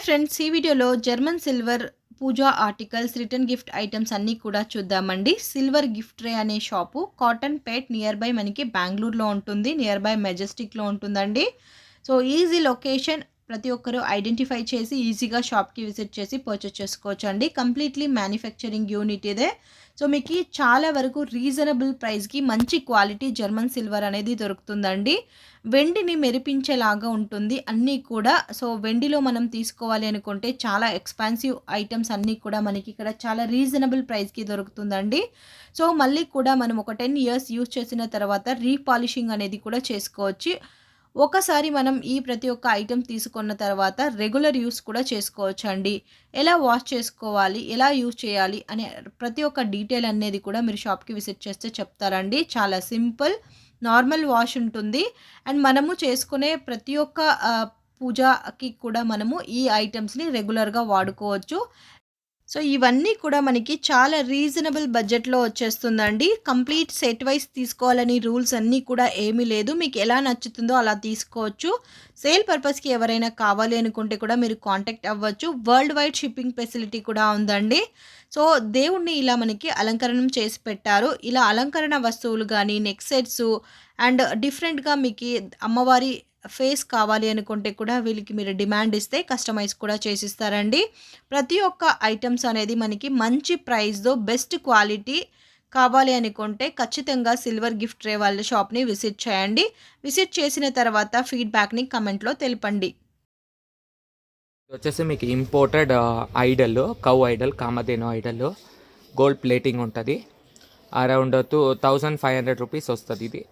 Friends, ఈ వీడియోలో German silver puja articles return gift items అన్నీ కూడా చూద్దామండి. సిల్వర్ గిఫ్ట్రీ అనే shop Cottonpet nearby మనకి బెంగళూరులో ఉంటుంది. నియర్ బై మెజెస్టిక్లో ఉంటుందండి. సో ఈజీ లొకేషన్, ప్రతి ఒక్కరూ ఐడెంటిఫై చేసి ఈజీగా షాప్కి విజిట్ చేసి పర్చేస్ చేసుకోవచ్చు అండి. కంప్లీట్లీ మ్యానుఫ్యాక్చరింగ్ యూనిట్ ఇదే. సో మీకు చాలా వరకు రీజనబుల్ ప్రైస్కి మంచి క్వాలిటీ జర్మన్ సిల్వర్ అనేది దొరుకుతుందండి. వెండిని మెరిపించేలాగా ఉంటుంది అన్నీ కూడా. సో వెండిలో మనం తీసుకోవాలి అనుకుంటే చాలా ఎక్స్పెన్సివ్ ఐటమ్స్ అన్నీ కూడా మనకి ఇక్కడ చాలా రీజనబుల్ ప్రైస్కి దొరుకుతుందండి. సో మళ్ళీ కూడా మనం ఒక 10 ఇయర్స్ యూజ్ చేసిన తర్వాత రీపాలిషింగ్ అనేది కూడా చేసుకోవచ్చు. ఒకసారి మనం ఈ ప్రతి ఒక్క ఐటెం తీసుకున్న తర్వాత రెగ్యులర్ యూస్ కూడా చేసుకోవచ్చు అండి. ఎలా వాష్ చేసుకోవాలి, ఎలా యూజ్ చేయాలి అనే ప్రతి ఒక్క డీటెయిల్ అనేది కూడా మీరు షాప్కి విజిట్ చేస్తే చెప్తారండి. చాలా సింపుల్, నార్మల్ వాష్ ఉంటుంది. అండ్ మనము చేసుకునే ప్రతి ఒక్క పూజకి కూడా మనము ఈ ఐటమ్స్ని రెగ్యులర్గా వాడుకోవచ్చు. సో ఇవన్నీ కూడా మనకి చాలా రీజనబుల్ బడ్జెట్లో వచ్చేస్తుందండి. కంప్లీట్ సెట్ వైస్ తీసుకోవాలని రూల్స్ అన్నీ కూడా ఏమీ లేదు. మీకు ఎలా నచ్చుతుందో అలా తీసుకోవచ్చు. సేల్ పర్పస్కి ఎవరైనా కావాలి అనుకుంటే కూడా మీరు కాంటాక్ట్ అవ్వచ్చు. వరల్డ్ వైడ్ షిప్పింగ్ ఫెసిలిటీ కూడా ఉందండి. సో దేవుణ్ణి ఇలా మనకి అలంకరణం చేసి పెట్టారు. ఇలా అలంకరణ వస్తువులు కానీ, నెక్ సెట్స్ అండ్ డిఫరెంట్గా మీకు అమ్మవారి ఫేస్ కావాలి అనుకుంటే కూడా వీళ్ళకి మీరు డిమాండ్ ఇస్తే కస్టమైజ్ కూడా చేసిస్తారండి. ప్రతి ఒక్క ఐటమ్స్ అనేది మనకి మంచి ప్రైస్తో బెస్ట్ క్వాలిటీ కావాలి అనుకుంటే ఖచ్చితంగా సిల్వర్ గిఫ్ట్రీ వాళ్ళ షాప్ని విజిట్ చేయండి. విజిట్ చేసిన తర్వాత ఫీడ్బ్యాక్ని కమెంట్లో తెలపండి. వచ్చేసి మీకు imported idol, cow idol, Kamadhenu idol, gold plating ఉంటుంది. అరౌండ్ 2500 రూపీస్ వస్తుంది ఇది.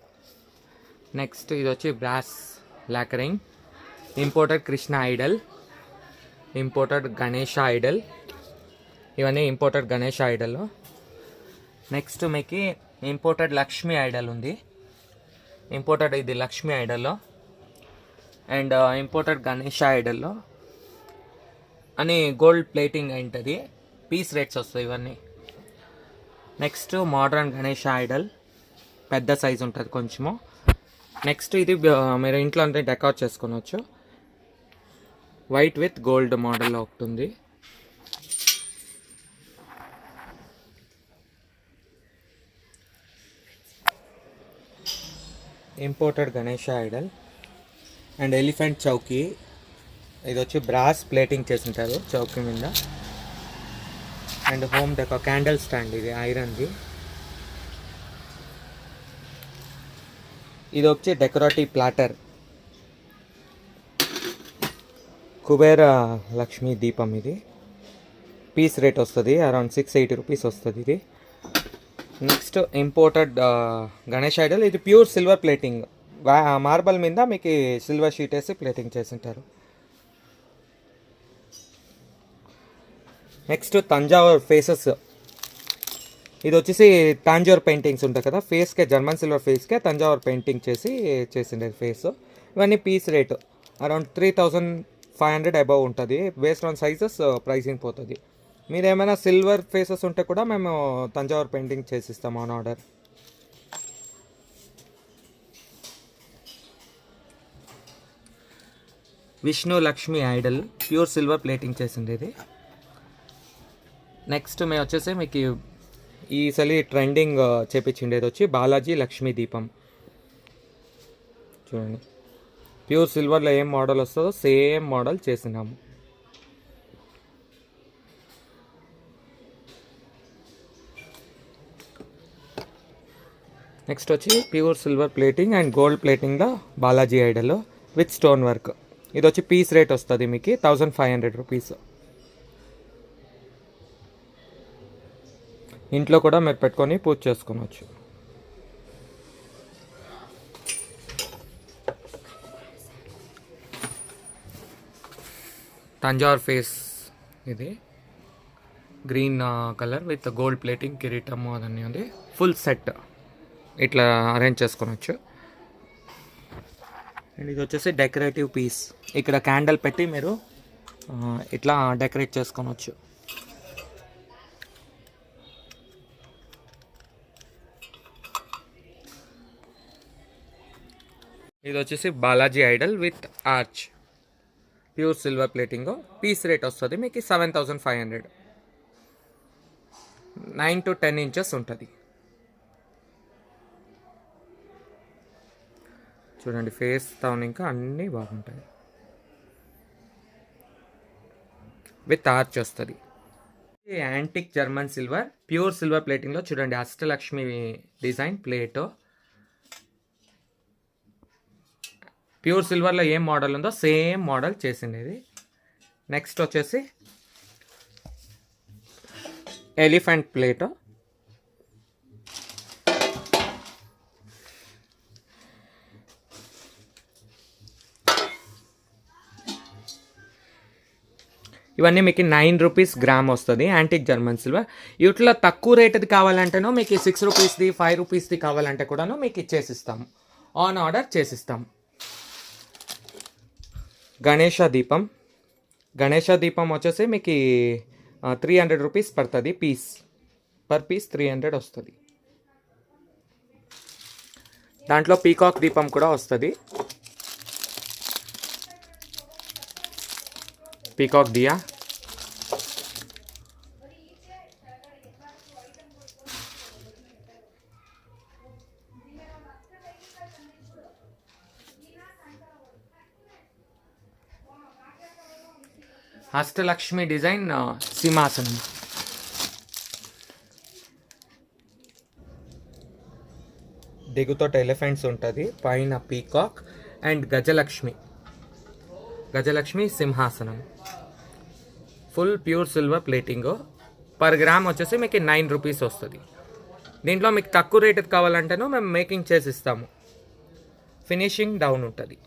నెక్స్ట్ ఇది వచ్చి brass lacquering, imported Krishna idol, imported Ganesha idol, ఇవన్నీ ఇంపోర్టెడ్ గణేష ఐడల్. నెక్స్ట్ మీకు ఇంపోర్టెడ్ లక్ష్మీ ఐడల్ ఉంది. ఇంపోర్టెడ్ ఇది లక్ష్మీ ఐడల్లో అండ్ ఇంపోర్టెడ్ గణేష ఐడల్లో అని గోల్డ్ ప్లేటింగ్ ఉంటుంది. పీస్ రేట్స్ వస్తాయి ఇవన్నీ. నెక్స్ట్ మోడర్న్ గణేష ఐడల్, పెద్ద సైజు ఉంటుంది కొంచెము. నెక్స్ట్ ఇది మీరు ఇంట్లో అంతా డెకార్ చేసుకోవచ్చు. వైట్ విత్ గోల్డ్ మోడల్లో ఒకటి ఉంది. Imported Ganesha Idol and elephant Chowki. ఇది వచ్చి బ్రాస్ ప్లేటింగ్ చేసి ఉంటారు చౌకీ మీద. And home decor candle stand, ఇది ఐరన్ది. ఇది వచ్చి డెకరేటివ్ ప్లాటర్, కుబేర లక్ష్మీ దీపం. ఇది పీస్ రేట్ వస్తుంది అరౌండ్ 680 రూపీస్ వస్తుంది ఇది. నెక్స్ట్ ఇంపోర్టెడ్ గణేష్ ఐడల్, ఇది ప్యూర్ సిల్వర్ ప్లేటింగ్. మార్బల్ మీద మీకు సిల్వర్ షీట్ వేసి ప్లేటింగ్ చేసింటారు. నెక్స్ట్ తంజావూర్ ఫేసెస్, ఇది వచ్చేసి తాంజావూర్ పెయింటింగ్స్ ఉంటాయి కదా, ఫేస్కే జర్మన్ సిల్వర్ ఫేస్కే తంజావూర్ పెయింటింగ్ చేసిండేది ఫేస్. ఇవన్నీ పీస్ రేట్ అరౌండ్ 3500 అబవ్ ఉంటుంది. బేస్డ్ ఆన్ సైజెస్ ప్రైసింగ్ పోతుంది. మీరు ఏమైనా సిల్వర్ ఫేసెస్ ఉంటే కూడా మేము తంజావూర్ పెయింటింగ్ చేసిస్తాం on order. Vishnu Lakshmi idol, pure silver plating చేసిండేది. నెక్స్ట్ మేము వచ్చేసి మీకు ఈసారి ట్రెండింగ్ చేపించిండేది వచ్చి బాలాజీ లక్ష్మీ దీపం. చూడండి, ప్యూర్ సిల్వర్లో ఏం మోడల్ వస్తుందో సేమ్ మోడల్ చేసినాము. నెక్స్ట్ వచ్చి pure silver plating and gold ప్లేటింగ్లో Balaji idol with stone work. ఇది వచ్చి పీస్ రేట్ వస్తుంది మీకు 1500 రూపీస్. ఇంట్లో కూడా మీరు పెట్టుకొని పూజ చేసుకోవచ్చు. తంజావూర్ ఫేస్, ఇది green colour with gold plating, కిరీటము అదన్నీ ఉంది. ఫుల్ సెట్ ఇట్లా అరేంజ్ చేసుకోవచ్చు. అండ్ ఇది వచ్చేసి డెకరేటివ్ పీస్. ఇక్కడ క్యాండిల్ పెట్టి మీరు ఇట్లా డెకరేట్ చేసుకోవచ్చు. ఇది వచ్చేసి Balaji idol with arch. Pure silver plating. Piece rate వస్తుంది మీకు 7500. 9 to 10 ఇంచెస్ ఉంటుంది. చూడండి ఫేస్ టౌన్ ఇంకా అన్నీ బాగుంటాయి. విత్ ఆర్చ్ వస్తుంది. Antique German silver pure silver ప్లేటింగ్లో చూడండి అష్టలక్ష్మి డిజైన్ ప్లేట్. ప్యూర్ సిల్వర్లో ఏం మోడల్ ఉందో సేమ్ మోడల్ చేసిండేది. నెక్స్ట్ వచ్చేసి ఎలిఫెంట్ ప్లేట్. ఇవన్నీ మీకు 9 రూపీస్ గ్రామ్ వస్తుంది యాంటిక్ జర్మన్ సిల్వర్. వీటిలో తక్కువ రేటుది కావాలంటేనో మీకు 6 రూపీస్ది 5 రూపీస్ది కావాలంటే కూడాను మీకు ఇచ్చేసిస్తాము, ఆన్ ఆర్డర్ చేసిస్తాము. గణేష దీపం. గణేష దీపం వచ్చేసి మీకు 300 రూపీస్ పడుతుంది పీస్. పర్ పీస్ 300 వస్తుంది. దాంట్లో పీకాక్ దీపం కూడా వస్తుంది. పీకాక్ దియా. అష్టలక్ష్మి డిజైన్ సింహాసనం. దిగుతోట ఎలిఫెంట్స్ ఉంటుంది, పైన పీకాక్ అండ్ గజలక్ష్మి. గజలక్ష్మి సింహాసనం full pure silver plating. Per gram వచ్చేసి మీకు 9 రూపీస్ వస్తుంది. దీంట్లో మీకు తక్కువ రేటుది కావాలంటేనో మేము మేకింగ్ చేసి ఇస్తాము. ఫినిషింగ్ డౌన్ ఉంటుంది.